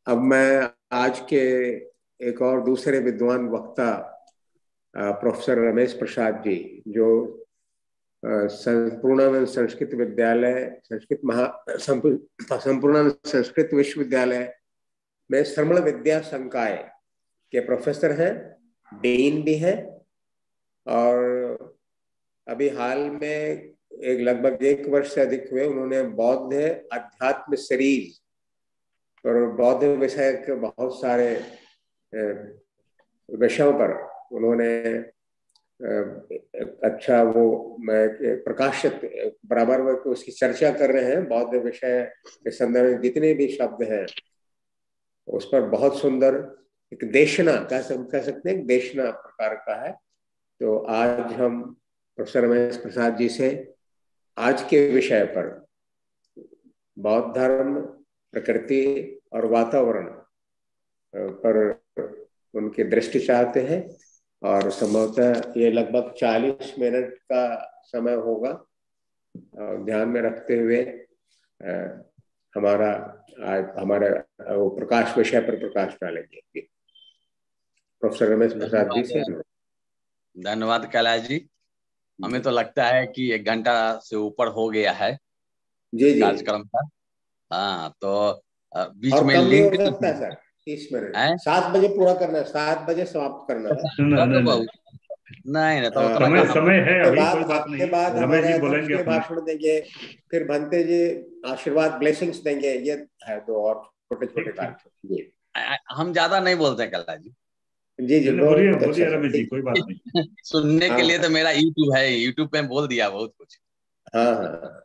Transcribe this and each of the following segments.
अब मैं आज के एक और दूसरे विद्वान वक्ता प्रोफेसर रमेश प्रसाद जी, जो संपूर्णानंद संस्कृत विद्यालय, संपूर्णानंद संस्कृत विश्वविद्यालय में श्रमण विद्या संकाय के प्रोफेसर हैं, डीन भी हैं। और अभी हाल में एक लगभग 1 वर्ष से अधिक हुए उन्होंने बौद्ध अध्यात्म सीरीज और बौद्ध विषय के बहुत सारे विषयों पर उन्होंने अच्छा वो प्रकाशित बराबर वो उसकी चर्चा कर रहे हैं। बौद्ध विषय के संदर्भ में जितने भी शब्द हैं उस पर बहुत सुंदर एक देशना कह सकते हैं, एक देशना प्रकार का है। तो आज हम प्रोफेसर रमेश प्रसाद जी से आज के विषय पर बौद्ध धर्म, प्रकृति और वातावरण पर उनकी दृष्टि चाहते हैं। और संभवतः ये लगभग 40 मिनट का समय होगा। ध्यान में रखते हुए हमारे वो प्रकाश विषय पर प्रकाश डालेंगे। प्रोफेसर रमेश प्रसाद जी से धन्यवाद कैलाश जी। हमें तो लगता है कि 1 घंटा से ऊपर हो गया है जी कार्यक्रम का। हाँ, तो बीच और में कम लिंक नहीं हो सकता है सर। 30 मिनट 7 बजे पूरा करना है, 7 बजे समाप्त करना है। नहीं तो समय है अभी, कोई बात आपके नहीं। बाद रमेश हमारे जी अध्यक्ष बोलेंगे के भाषण देंगे, फिर भंते जी आशीर्वाद ब्लेसिंग्स देंगे। ये है 2 और छोटे छोटे कार्यक्रम। हम ज्यादा नहीं बोलते कैलाश जी। जी बोलिए रमेश जी, कोई बात नहीं। सुनने के लिए तो मेरा यूट्यूब है, यूट्यूब पे बोल दिया बहुत कुछ। हाँ।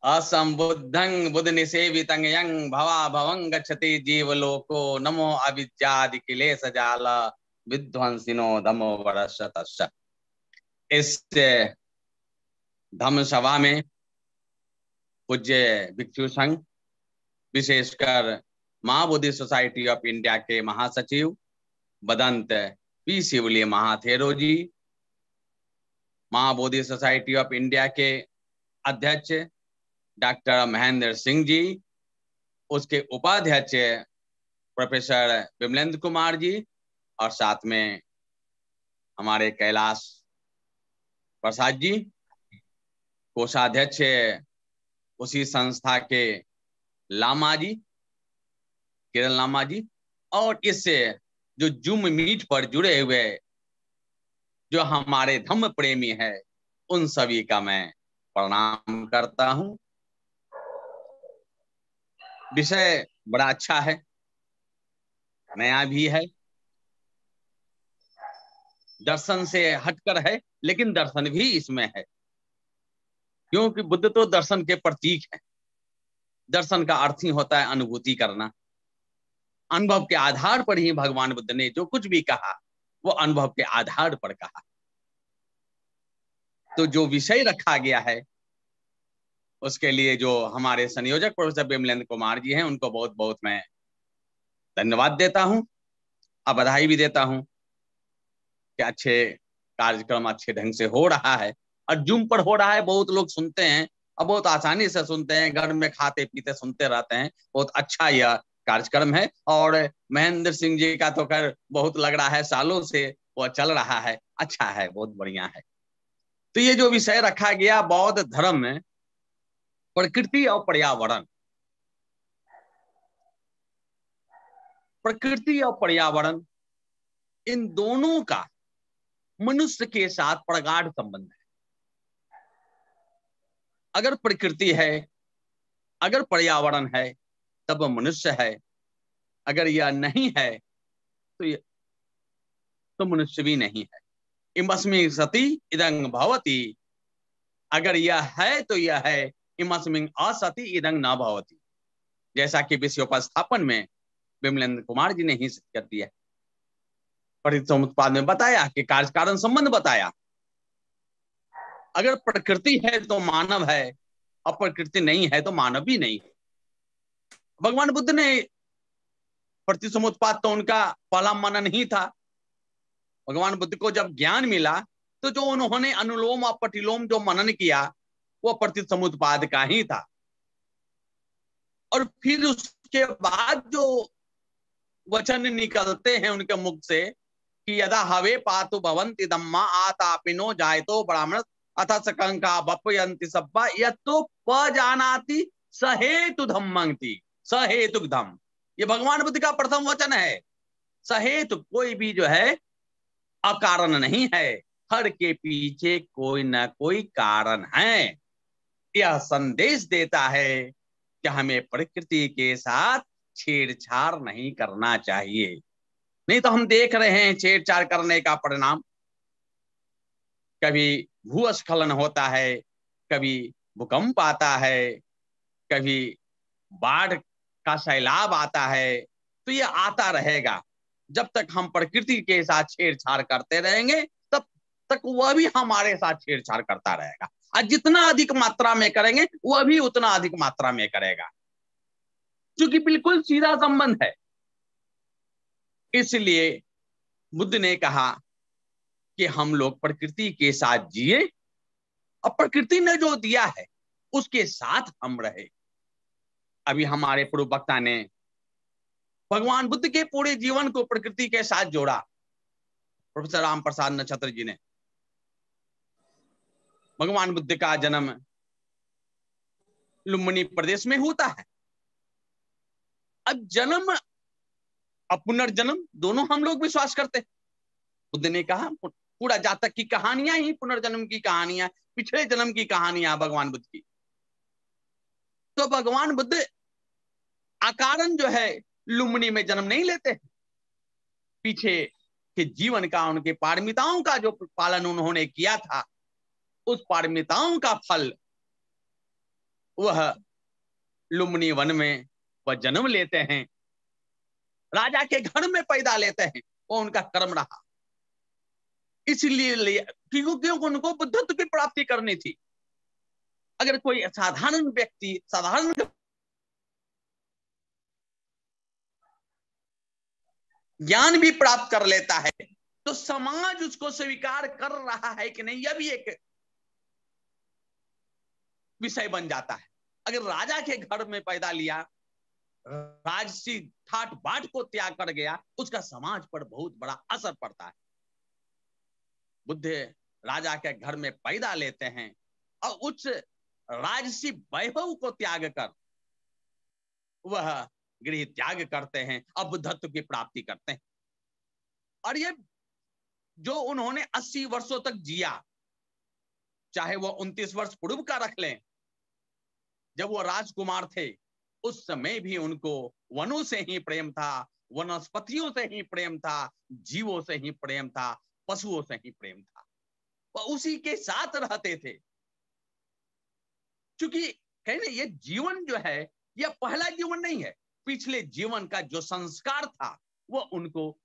असंबुद्धं बुद्ध निसेवितं यं भवा भवं गच्छति जीवलोको नमो अविद्यादि क्लेश जाल विध्वंसिनो धम्मो वर्षतश्च। इस धम्म सभा में पूज्य भिक्षु संघ, विशेषकर महाबोधि सोसाइटी ऑफ इंडिया के महासचिव Bhadant P Shivali Mahathero ji, Mahabodhi society of India के अध्यक्ष डॉक्टर महेंद्र सिंह जी, उसके उपाध्यक्ष प्रोफेसर विमलेंद्र कुमार जी, और साथ में हमारे कैलाश प्रसाद जी, कोषाध्यक्ष उसी संस्था के लामा जी, किरण लामा जी, और इससे जो जूम मीट पर जुड़े हुए जो हमारे धम्म प्रेमी है, उन सभी का मैं प्रणाम करता हूं। विषय बड़ा अच्छा है, नया भी है, दर्शन से हटकर है, लेकिन दर्शन भी इसमें है, क्योंकि बुद्ध तो दर्शन के प्रतीक है। दर्शन का अर्थ ही होता है अनुभूति करना। अनुभव के आधार पर ही भगवान बुद्ध ने जो कुछ भी कहा वो अनुभव के आधार पर कहा। तो जो विषय रखा गया है उसके लिए जो हमारे संयोजक प्रोफेसर विमलेंद्र कुमार जी हैं, उनको बहुत बहुत मैं धन्यवाद देता हूं और बधाई भी देता हूं कि अच्छे कार्यक्रम अच्छे ढंग से हो रहा है और जूम पर हो रहा है। बहुत लोग सुनते हैं और बहुत आसानी से सुनते हैं, घर में खाते पीते सुनते रहते हैं। बहुत अच्छा यह कार्यक्रम है। और महेंद्र सिंह जी का तो खैर बहुत लग रहा है सालों से वो चल रहा है, अच्छा है, बहुत बढ़िया है। तो ये जो विषय रखा गया बौद्ध धर्म में प्रकृति और पर्यावरण, प्रकृति और पर्यावरण, इन दोनों का मनुष्य के साथ प्रगाढ़ संबंध है। अगर प्रकृति है, अगर पर्यावरण है, तब मनुष्य है। अगर यह नहीं है तो मनुष्य भी नहीं है। इमस्मिन् सति इदं भवति, अगर यह है तो यह है, इमस्मिन् असति इदं न भवति। जैसा कि विषयोपस्थापन में विमलेंद्र कुमार जी ने ही कर दिया, परिसमुत्पाद में बताया कि कार्य कारण संबंध बताया। अगर प्रकृति है तो मानव है, और प्रकृति नहीं है तो मानव भी नहीं है। भगवान बुद्ध ने प्रतिसमुत्पाद तो उनका पहला मनन ही था। भगवान बुद्ध को जब ज्ञान मिला तो जो उन्होंने अनुलोम और प्रतिलोम जो मनन किया वो प्रतिसमुत्पाद का ही था। और फिर उस उसके बाद जो वचन निकलते हैं उनके मुख से कि यदा हवे पातु भवंति दम्मा आतापिनो जायतो ब्राह्मण अथ सकंका बपयंति सब्बा यतो पजानाति सहेतु धम्मंति सहेतु धम। ये भगवान बुद्ध का प्रथम वचन है। सहेतु कोई भी जो है अकारण नहीं है, हर के पीछे कोई ना कोई कारण है। यह संदेश देता है कि हमें प्रकृति के साथ छेड़छाड़ नहीं करना चाहिए। नहीं तो हम देख रहे हैं छेड़छाड़ करने का परिणाम, कभी भूस्खलन होता है, कभी भूकंप आता है, कभी बाढ़ का सैलाब आता है। तो ये आता रहेगा। जब तक हम प्रकृति के साथ छेड़छाड़ करते रहेंगे तब तक वह भी हमारे साथ छेड़छाड़ करता रहेगा, और जितना अधिक मात्रा में करेंगे वह भी उतना अधिक मात्रा में करेगा, क्योंकि बिल्कुल सीधा संबंध है। इसलिए बुद्ध ने कहा कि हम लोग प्रकृति के साथ जिए और प्रकृति ने जो दिया है उसके साथ हम रहे। अभी हमारे पूर्व वक्ता ने भगवान बुद्ध के पूरे जीवन को प्रकृति के साथ जोड़ा। प्रोफेसर राम प्रसाद नक्षत्र जी ने, भगवान बुद्ध का जन्म लुम्बिनी प्रदेश में होता है। अब जन्म और पुनर्जन्म दोनों हम लोग विश्वास करते हैं। बुद्ध ने कहा पूरा जातक की कहानियां ही पुनर्जन्म की कहानियां, पिछले जन्म की कहानियां भगवान बुद्ध की। तो भगवान बुद्ध अकारण जो है लुम्बिनी में जन्म नहीं लेते हैं। पीछे के जीवन का, उनके पारमिताओं का जो पालन उन्होंने किया था, उस पारमिताओं का फल वह लुम्बिनी वन में वह जन्म लेते हैं, राजा के घर में पैदा लेते हैं, वो उनका कर्म रहा। इसलिए क्योंकि उनको बुद्धत्व की प्राप्ति करनी थी। अगर कोई साधारण व्यक्ति साधारण ज्ञान भी प्राप्त कर लेता है तो समाज उसको स्वीकार कर रहा है कि नहीं, यह भी एक विषय बन जाता है। अगर राजा के घर में पैदा लिया, राजसी ठाट बाट को त्याग कर गया, उसका समाज पर बहुत बड़ा असर पड़ता है। बुद्ध राजा के घर में पैदा लेते हैं और उस राजसी वैभव को त्याग कर वह गृह त्याग करते हैं, अब बुद्धत्व की प्राप्ति करते हैं। और ये जो उन्होंने 80 वर्षों तक जिया, चाहे वो 29 वर्ष पूर्व का रख लें, जब वो राजकुमार थे उस समय भी उनको वनों से ही प्रेम था, वनस्पतियों से ही प्रेम था, जीवों से ही प्रेम था, पशुओं से ही प्रेम था। वह उसी के साथ रहते थे। क्योंकि कहने ये जीवन जो है यह पहला जीवन नहीं है, पिछले जीवन का जो संस्कार था वो उनको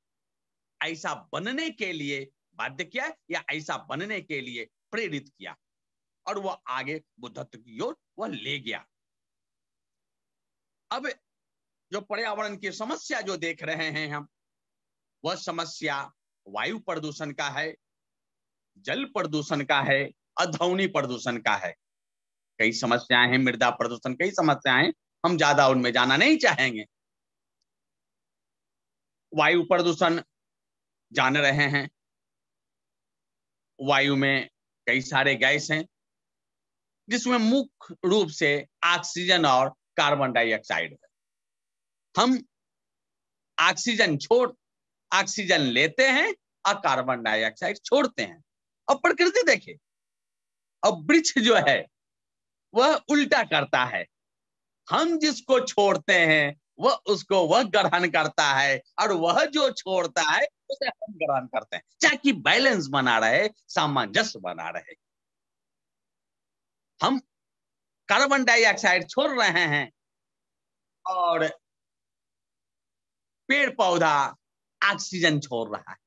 ऐसा बनने के लिए बाध्य किया या ऐसा बनने के लिए प्रेरित किया, और वह आगे बुद्धत्व की ओर वह ले गया। अब जो पर्यावरण की समस्या जो देख रहे हैं हम, वह समस्या वायु प्रदूषण का है, जल प्रदूषण का है, ध्वनि प्रदूषण का है। कई समस्याएं हैं, मृदा प्रदूषण, कई समस्याएं, हम ज्यादा उनमें जाना नहीं चाहेंगे। वायु प्रदूषण जान रहे हैं, वायु में कई सारे गैस हैं जिसमें मुख्य रूप से ऑक्सीजन और कार्बन डाइऑक्साइड है। हम ऑक्सीजन लेते हैं और कार्बन डाइऑक्साइड छोड़ते हैं। अब प्रकृति देखिए, अब वृक्ष जो है वह उल्टा करता है, हम जिसको छोड़ते हैं वह ग्रहण करता है, और वह जो छोड़ता है उसे हम ग्रहण करते हैं, ताकि बैलेंस बना रहे, सामंजस्य बना रहे। हम कार्बन डाइऑक्साइड छोड़ रहे हैं और पेड़ पौधा ऑक्सीजन छोड़ रहा है,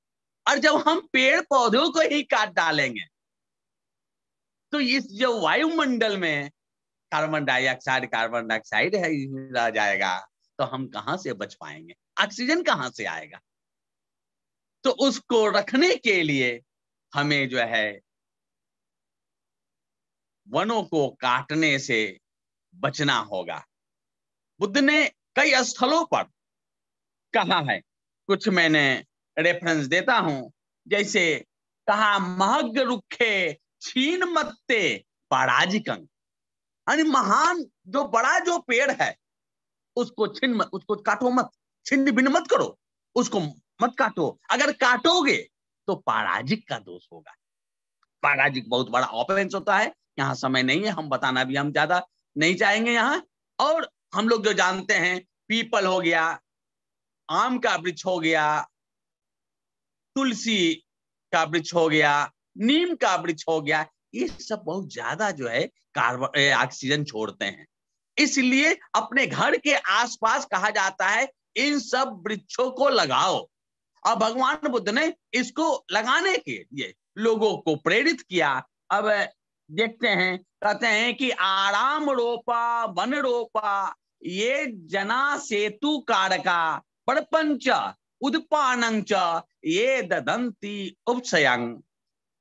और जब हम पेड़ पौधों को ही काट डालेंगे तो इस जो वायुमंडल में कार्बन डाइऑक्साइड है रह जाएगा, तो हम कहां से बच पाएंगे, ऑक्सीजन कहां से आएगा। तो उसको रखने के लिए हमें जो है वनों को काटने से बचना होगा। बुद्ध ने कई स्थलों पर कहा है। कुछ मैंने रेफरेंस देता हूं, जैसे कहा महग रुखे छीन मत्ते पराजिकं, यानी महान जो बड़ा जो पेड़ है उसको उसको काटो मत, छिन्न भिन्न मत करो, उसको मत काटो। अगर काटोगे तो पराजिक का दोष होगा। पराजिक बहुत बड़ा ऑफेंस होता है। यहाँ समय नहीं है, हम बताना भी हम ज्यादा नहीं चाहेंगे यहाँ। और हम लोग जो जानते हैं, पीपल हो गया, आम का वृक्ष हो गया, तुलसी का वृक्ष हो गया, नीम का वृक्ष हो गया, ये सब बहुत ज्यादा जो है कार्बन ऑक्सीजन छोड़ते हैं। इसलिए अपने घर के आसपास कहा जाता है इन सब वृक्षों को लगाओ। और भगवान बुद्ध ने इसको लगाने के लिए लोगों को प्रेरित किया। अब देखते हैं, कहते हैं कि आराम रोपा वन रोपा ये जना सेतु कारका परपंच उद्पानं च ये ददंती उपसयं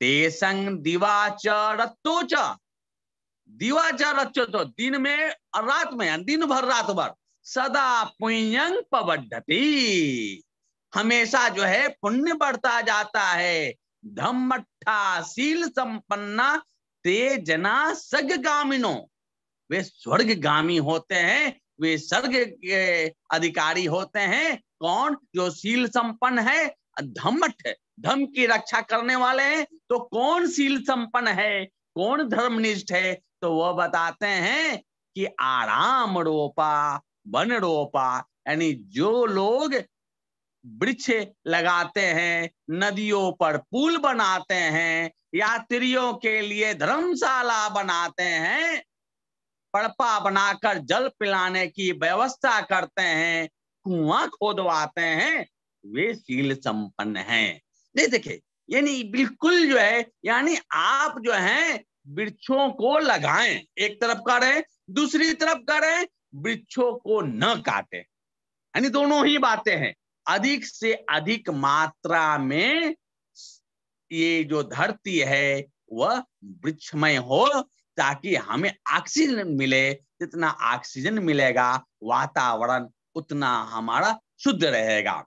तेसंग दिवाच रत्तो च। दिवाचा रच्चो तो दिन में और रात में, दिन भर रात भर सदा पुण्यं पवड्डति, हमेशा जो है पुण्य बढ़ता जाता है। धम्मट्ठा शील संपन्ना ते जना सगगामिनो, वे स्वर्गगामी होते हैं, वे स्वर्ग के अधिकारी होते हैं। कौन? जो शील संपन्न है, धम्मठ धर्म की रक्षा करने वाले हैं। तो कौन शील संपन्न है, कौन धर्मनिष्ठ है? तो वह बताते हैं कि आराम रोपा वन रोपा, यानी जो लोग वृक्ष लगाते हैं, नदियों पर पुल बनाते हैं, यात्रियों के लिए धर्मशाला बनाते हैं, पड़पा बनाकर जल पिलाने की व्यवस्था करते हैं, कुआं खोदवाते हैं, वे शील संपन्न हैं। नहीं देखे, यानी बिल्कुल जो है, यानी आप जो है वृक्षों को लगाएं, एक तरफ करें, दूसरी तरफ करें वृक्षों को न काटें, यानी दोनों ही बातें हैं। अधिक से अधिक मात्रा में ये जो धरती है वह वृक्षमय हो, ताकि हमें ऑक्सीजन मिले। जितना ऑक्सीजन मिलेगा वातावरण उतना हमारा शुद्ध रहेगा।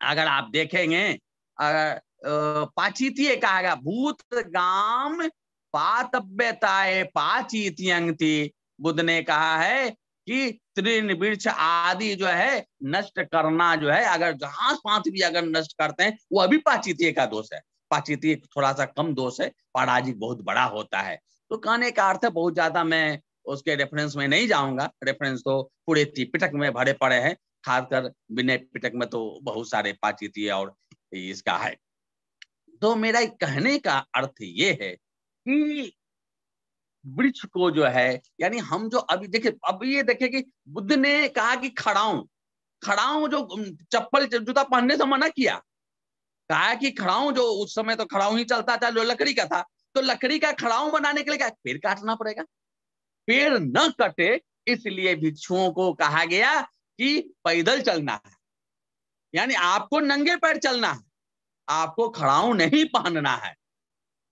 अगर आप देखेंगे, पाचितीय कहा गया, भूत गाम पातव्यताए पाचित्यंति, बुद्ध ने कहा है कि तृण वृक्ष आदि जो है नष्ट करना जो है, अगर घास पात भी अगर नष्ट करते हैं वो अभी पाचितीय का दोष है। पाचितीय थोड़ा सा कम दोष है, पराजिक बहुत बड़ा होता है। तो कहने का अर्थ है, बहुत ज्यादा मैं उसके रेफरेंस में नहीं जाऊंगा, रेफरेंस तो पूरे त्रिपिटक में भरे पड़े हैं, खासकर विनय पिटक में तो बहुत सारे पाचितीय और इसका है। तो मेरा कहने का अर्थ ये है कि वृक्ष को जो है, यानी हम जो अभी देखे, अब ये देखे कि बुद्ध ने कहा कि खड़ाऊं जो चप्पल जूता पहनने से मना किया, कहा कि खड़ाऊं जो उस समय तो खड़ाऊं ही चलता था, जो लकड़ी का था, तो लकड़ी का खड़ाऊं बनाने के लिए क्या पेड़ काटना पड़ेगा? पेड़ न कटे, इसलिए भिक्षुओं को कहा गया कि पैदल चलना है, यानी आपको नंगे पैर चलना है, आपको खड़ाऊं नहीं पहनना है।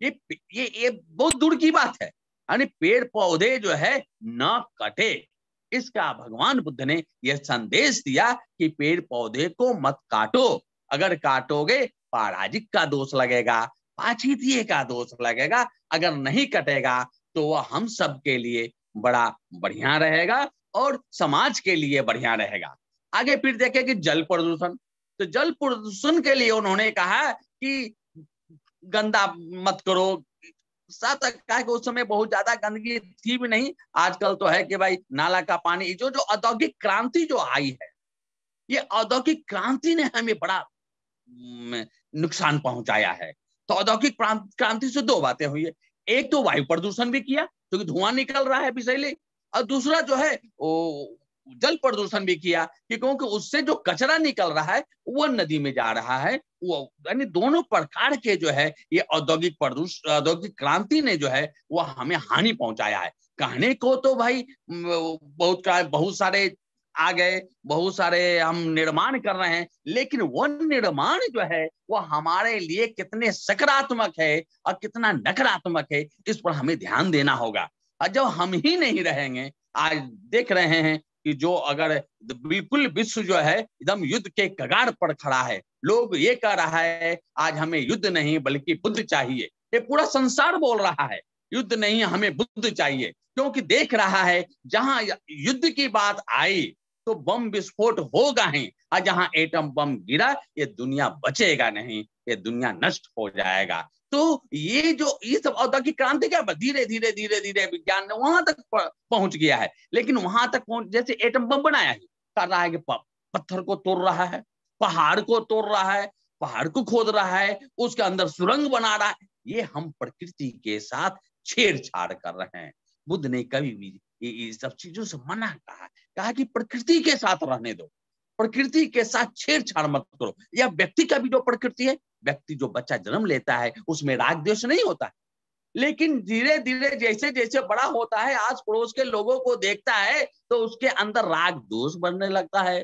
ये बहुत दूर की बात है, यानी पेड़ पौधे जो है न कटे। इसका भगवान बुद्ध ने यह संदेश दिया कि पेड़ पौधे को मत काटो, अगर काटोगे पराजिक का दोष लगेगा, पाचितीय का दोष लगेगा। अगर नहीं कटेगा तो वह हम सब के लिए बड़ा बढ़िया रहेगा और समाज के लिए बढ़िया रहेगा। आगे फिर देखें कि जल प्रदूषण, तो जल प्रदूषण के लिए उन्होंने कहा कि गंदा मत करो। साथ कहा कि उस समय बहुत ज्यादा गंदगी थी भी नहीं, आजकल तो है कि भाई नाला का पानी, जो औद्योगिक क्रांति जो आई है, ये औद्योगिक क्रांति ने हमें बड़ा नुकसान पहुंचाया है। तो औद्योगिक क्रांति से दो बातें हुई है, एक तो वायु प्रदूषण भी किया क्योंकि धुआं निकल रहा है विषैले, और दूसरा जो है वो जल प्रदूषण भी किया क्योंकि उससे जो कचरा निकल रहा है वो नदी में जा रहा है। वो यानी दोनों प्रकार के जो है ये औद्योगिक क्रांति ने जो है वो हमें हानि पहुंचाया है। कहने को तो भाई बहुत सारे आ गए, बहुत सारे हम निर्माण कर रहे हैं, लेकिन वो निर्माण जो है वो हमारे लिए कितने सकारात्मक है और कितना नकारात्मक है, इस पर हमें ध्यान देना होगा। और जब हम ही नहीं रहेंगे, आज देख रहे हैं कि जो अगर बिल्कुल विश्व जो है एकदम युद्ध के कगार पर खड़ा है, लोग ये कह रहा है आज हमें युद्ध नहीं बल्कि बुद्ध चाहिए, ये पूरा संसार बोल रहा है युद्ध नहीं हमें बुद्ध चाहिए, क्योंकि देख रहा है जहां युद्ध की बात आई तो बम विस्फोट होगा ही, और जहां एटम बम गिरा ये दुनिया बचेगा नहीं, ये दुनिया नष्ट हो जाएगा। तो ये जो ये सब औद्योगिक क्रांति क्या धीरे धीरे धीरे धीरे विज्ञान ने वहां तक पहुंच गया है, लेकिन वहां तक पहुंच जैसे एटम बम बनाया है, कर रहा है कि पत्थर को तोड़ रहा है, पहाड़ को तोड़ रहा है, पहाड़ को खोद रहा है, उसके अंदर सुरंग बना रहा है। ये हम प्रकृति के साथ छेड़छाड़ कर रहे हैं। बुद्ध ने कभी भी ये सब चीजों से मना कहा कि प्रकृति के साथ रहने दो, प्रकृति के साथ छेड़छाड़ मत करो। या व्यक्ति का भी जो प्रकृति है, व्यक्ति जो बच्चा जन्म लेता है उसमें राग द्वेष नहीं होता है, लेकिन धीरे धीरे जैसे जैसे बड़ा होता है, आस पड़ोस के लोगों को देखता है तो उसके अंदर राग दोष बढ़ने लगता है,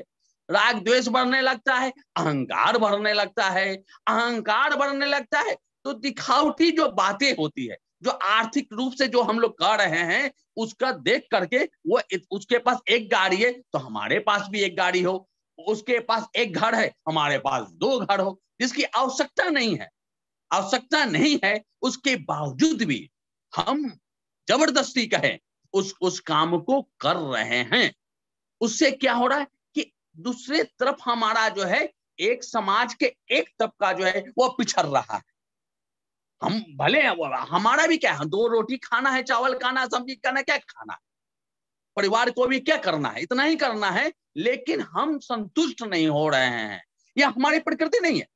राग द्वेष बढ़ने लगता है, अहंकार बढ़ने लगता है। अहंकार बढ़ने लगता है तो दिखावटी जो बातें होती है, जो आर्थिक रूप से जो हम लोग कर रहे हैं उसका देख करके वो उसके पास एक गाड़ी है तो हमारे पास भी एक गाड़ी हो, उसके पास एक घर है हमारे पास 2 घर हो, जिसकी आवश्यकता नहीं है, आवश्यकता नहीं है, उसके बावजूद भी हम जबरदस्ती कहें उस काम को कर रहे हैं। उससे क्या हो रहा है कि दूसरे तरफ हमारा जो है एक समाज के एक तबका जो है वो पिछड़ रहा है। हम भले हमारा भी क्या है, 2 रोटी खाना है, चावल खाना, सब्जी खाना, क्या खाना है, परिवार को भी क्या करना है, इतना ही करना है, लेकिन हम संतुष्ट नहीं हो रहे हैं। यह हमारी प्रकृति नहीं है।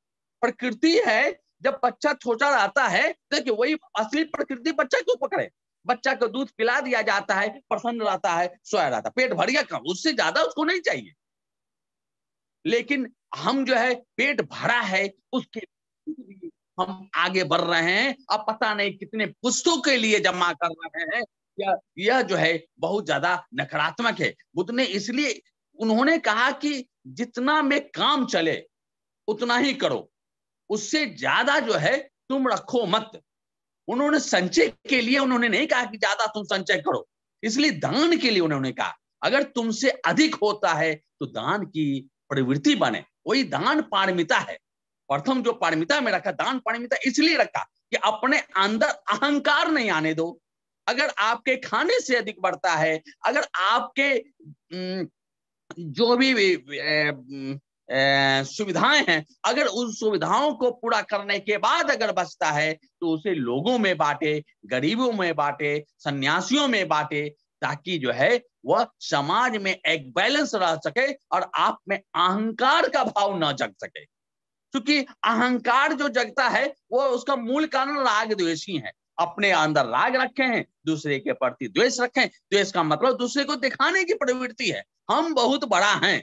प्रकृति है जब बच्चा छोटा रहता है, देखिए वही असली प्रकृति बच्चा क्यों पकड़े, बच्चा को दूध पिला दिया जाता है, प्रसन्न रहता है, सोया रहता है, पेट भर गया, कम उससे ज्यादा उसको नहीं चाहिए। लेकिन हम जो है पेट भरा है उसके हम आगे बढ़ रहे हैं, अब पता नहीं कितने पुस्तकों के लिए जमा कर रहे हैं। यह जो है बहुत ज्यादा नकारात्मक है। बुद्ध ने इसलिए उन्होंने कहा कि जितना में काम चले उतना ही करो, उससे ज्यादा जो है तुम रखो मत। उन्होंने संचय के लिए उन्होंने नहीं कहा कि ज्यादा तुम संचय करो, इसलिए दान के लिए उन्होंने कहा अगर तुमसे अधिक होता है तो दान की प्रवृत्ति बने। वही दान पारमिता है। प्रथम जो पारमिता में रखा, दान पारमिता इसलिए रखा कि अपने अंदर अहंकार नहीं आने दो। अगर आपके खाने से अधिक बढ़ता है, अगर आपके जो भी सुविधाएं हैं, अगर उन सुविधाओं को पूरा करने के बाद अगर बचता है तो उसे लोगों में बांटे, गरीबों में बांटे, सन्यासियों में बांटे, ताकि जो है वह समाज में एक बैलेंस रह सके और आप में अहंकार का भाव न जग सके। क्योंकि अहंकार जो जगता है वो उसका मूल कारण राग द्वेष ही है। अपने अंदर राग रखे हैं, दूसरे के प्रति द्वेष रखें। द्वेष का मतलब दूसरे को दिखाने की प्रवृत्ति है, हम बहुत बड़ा हैं,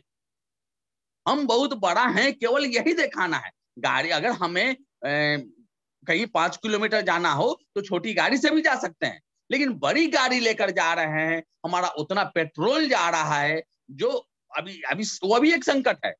हम बहुत बड़ा हैं, केवल यही दिखाना है। गाड़ी अगर हमें कहीं 5 किलोमीटर जाना हो तो छोटी गाड़ी से भी जा सकते हैं, लेकिन बड़ी गाड़ी लेकर जा रहे हैं, हमारा उतना पेट्रोल जा रहा है जो अभी अभी वो भी एक संकट है,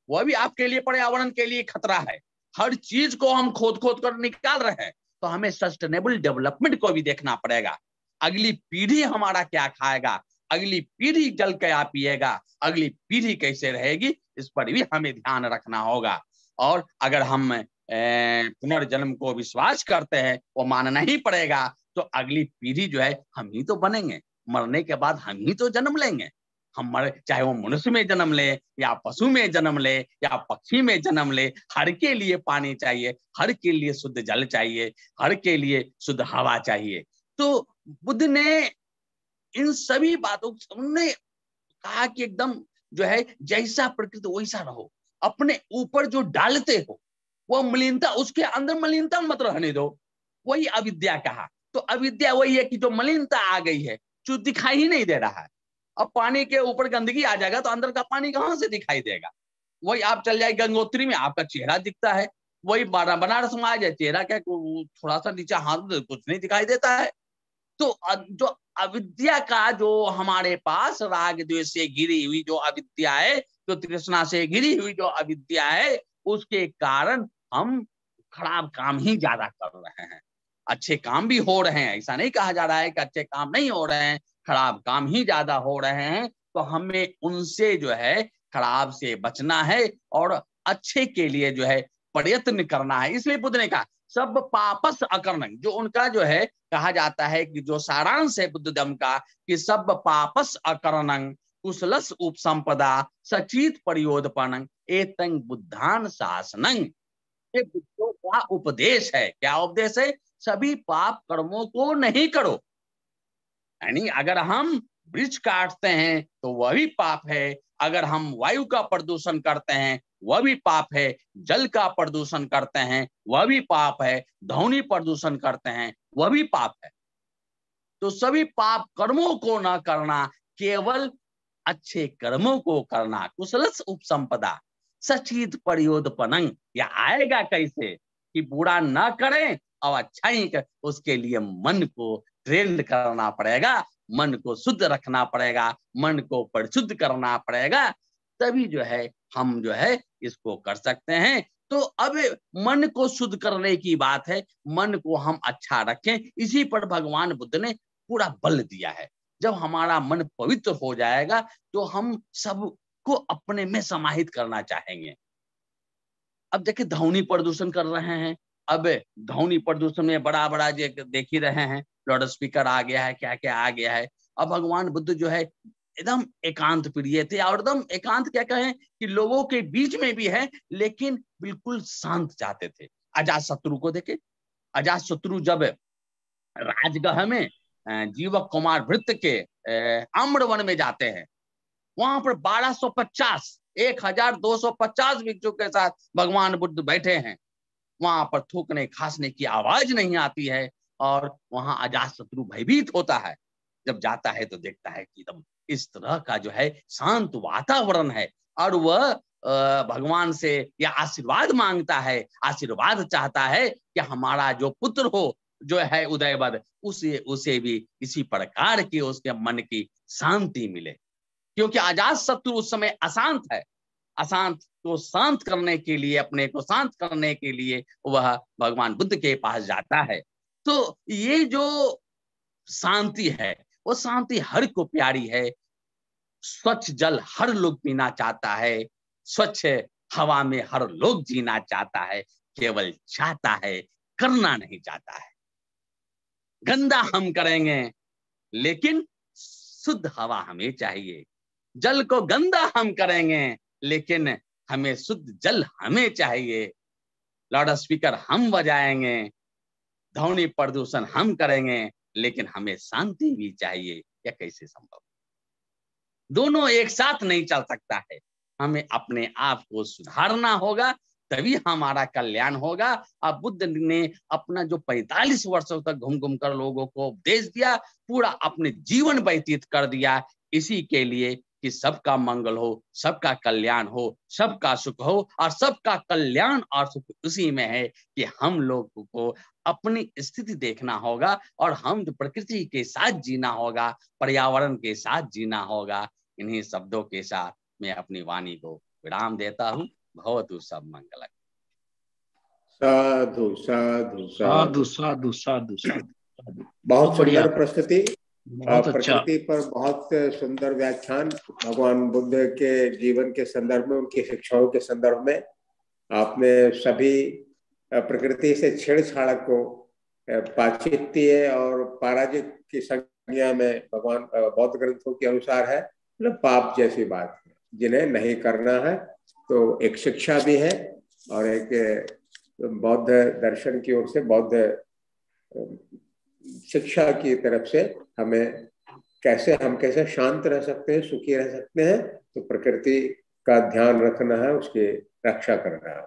वह भी आपके लिए पर्यावरण के लिए खतरा है। हर चीज को हम खोद खोद कर निकाल रहे हैं, तो हमें सस्टेनेबल डेवलपमेंट को भी देखना पड़ेगा। अगली पीढ़ी हमारा क्या खाएगा, अगली पीढ़ी जल क्या पिएगा, अगली पीढ़ी कैसे रहेगी, इस पर भी हमें ध्यान रखना होगा। और अगर हम पुनर्जन्म को विश्वास करते हैं, वो मानना ही पड़ेगा, तो अगली पीढ़ी जो है हम ही तो बनेंगे, मरने के बाद हम ही तो जन्म लेंगे। हम मरे, चाहे वो मनुष्य में जन्म ले या पशु में जन्म ले या पक्षी में जन्म ले, हर के लिए पानी चाहिए, हर के लिए शुद्ध जल चाहिए, हर के लिए शुद्ध हवा चाहिए। तो बुद्ध ने इन सभी बातों उन्होंने कहा कि एकदम जो है जैसा प्रकृति वैसा रहो, अपने ऊपर जो डालते हो वो मलिनता, उसके अंदर मलिनता मत रहने दो। वही अविद्या कहा। तो अविद्या वही है कि जो मलिनता आ गई है, जो दिखाई ही नहीं दे रहा है। अब पानी के ऊपर गंदगी आ जाएगा तो अंदर का पानी कहां से दिखाई देगा। वही आप चल जाए गंगोत्री में, आपका चेहरा दिखता है। वही बनारस में आ जाए, चेहरा क्या थोड़ा सा नीचे हाथ कुछ नहीं दिखाई देता है। तो जो अविद्या का जो हमारे पास राग द्वेष से घिरी हुई जो अविद्या है, जो तृष्णा से घिरी हुई जो अविद्या है, उसके कारण हम खराब काम ही ज्यादा कर रहे हैं। अच्छे काम भी हो रहे हैं, ऐसा नहीं कहा जा रहा है कि अच्छे काम नहीं हो रहे हैं, खराब काम ही ज्यादा हो रहे हैं। तो हमें उनसे जो है खराब से बचना है और अच्छे के लिए जो है प्रयत्न करना है। इसलिए बुद्ध ने कहा सब पापस अकर्णं, जो उनका जो है कहा जाता है कि जो सारांश है बुद्ध धर्म का कि सब पापस अकर्णं कुशलस उपसंपदा सचित प्रयोदपनं एतं बुद्धान शासनं। ये बुद्धों का उपदेश है। क्या उपदेश है? सभी पाप कर्मों को नहीं करो। यानी अगर हम वृक्ष काटते हैं तो वह भी पाप है, अगर हम वायु का प्रदूषण करते हैं वह भी पाप है, जल का प्रदूषण करते हैं वह भी पाप है, ध्वनि प्रदूषण करते हैं वह भी पाप है। तो सभी पाप कर्मों को न करना, केवल अच्छे कर्मों को करना। कुशलस उपसंपदा सचित प्रयोदपनं, या आएगा कैसे कि बुरा न करें और अच्छा ही कर, उसके लिए मन को ट्रेन करना पड़ेगा, मन को शुद्ध रखना पड़ेगा, मन को परिशुद्ध करना पड़ेगा, तभी जो है हम जो है इसको कर सकते हैं। तो अब मन को शुद्ध करने की बात है, मन को हम अच्छा रखें, इसी पर भगवान बुद्ध ने पूरा बल दिया है। जब हमारा मन पवित्र हो जाएगा तो हम सबको अपने में समाहित करना चाहेंगे। अब देखिए ध्वनि प्रदूषण कर रहे हैं, अब ध्वनि प्रदूषण में बड़ा बड़ा देख ही रहे हैं, लाउड स्पीकर आ गया है, क्या क्या आ गया है। अब भगवान बुद्ध जो है एकदम एकांत प्रिय थे, और एकदम एकांत क्या कहें कि लोगों के बीच में भी है लेकिन बिल्कुल शांत चाहते थे। अजात शत्रु को देखे, अजात शत्रु जब राजगृह में जीवक कुमार भृत्य के आम्र वन में जाते हैं, वहां पर 1250 1250 भिक्षु के साथ भगवान बुद्ध बैठे हैं। वहां पर थूकने खांसने की आवाज नहीं आती है और वहां अजात शत्रु भयभीत होता है। जब जाता है तो देखता है कि एकदम इस तरह का जो है शांत वातावरण है, और वह भगवान से या आशीर्वाद मांगता है, आशीर्वाद चाहता है कि हमारा जो पुत्र हो जो है उदयवद, उसे भी इसी प्रकार की उसके मन की शांति मिले। क्योंकि अजात शत्रु उस समय अशांत है, अशांत को शांत करने के लिए, अपने को शांत करने के लिए वह भगवान बुद्ध के पास जाता है। तो ये जो शांति है वो शांति हर को प्यारी है। स्वच्छ जल हर लोग पीना चाहता है, स्वच्छ हवा में हर लोग जीना चाहता है, केवल चाहता है, करना नहीं चाहता है। गंदा हम करेंगे लेकिन शुद्ध हवा हमें चाहिए, जल को गंदा हम करेंगे लेकिन हमें शुद्ध जल हमें चाहिए, लाउड स्पीकर हम बजाएंगे, ध्वनि प्रदूषण हम करेंगे लेकिन हमें शांति भी चाहिए। यह कैसे संभव? दोनों एक साथ नहीं चल सकता है। हमें अपने आप को सुधारना होगा, तभी हमारा कल्याण होगा। अब बुद्ध ने अपना जो 45 वर्षों तक घूम घूम कर लोगों को उपदेश दिया, पूरा अपने जीवन व्यतीत कर दिया इसी के लिए कि सबका मंगल हो, सबका कल्याण हो, सबका सुख हो, और सबका कल्याण और सुख उसी में है कि हम लोगों को अपनी स्थिति देखना होगा और हम प्रकृति के साथ जीना होगा, पर्यावरण के साथ जीना होगा। इन्हीं शब्दों के साथ मैं अपनी वाणी को विराम देता हूँ। भवतु सब मंगल। साधु साधु साधु साधु साधु साधु। बहुत सुंदर प्रस्तुति, बहुत अच्छा। प्रकृति पर बहुत सुंदर व्याख्यान भगवान बुद्ध के जीवन के संदर्भ में, उनकी शिक्षाओं के संदर्भ में। आपने सभी प्रकृति से छेड़छाड़ को पाचित्य और पराजित की संज्ञा में भगवान बौद्ध ग्रंथों के अनुसार है, मतलब पाप जैसी बात है जिन्हें नहीं करना है। तो एक शिक्षा भी है और एक बौद्ध दर्शन की ओर से, बौद्ध शिक्षा की तरफ से हमें हम कैसे शांत रह सकते हैं, सुखी रह सकते हैं। तो प्रकृति का ध्यान रखना है, उसकी रक्षा करना है।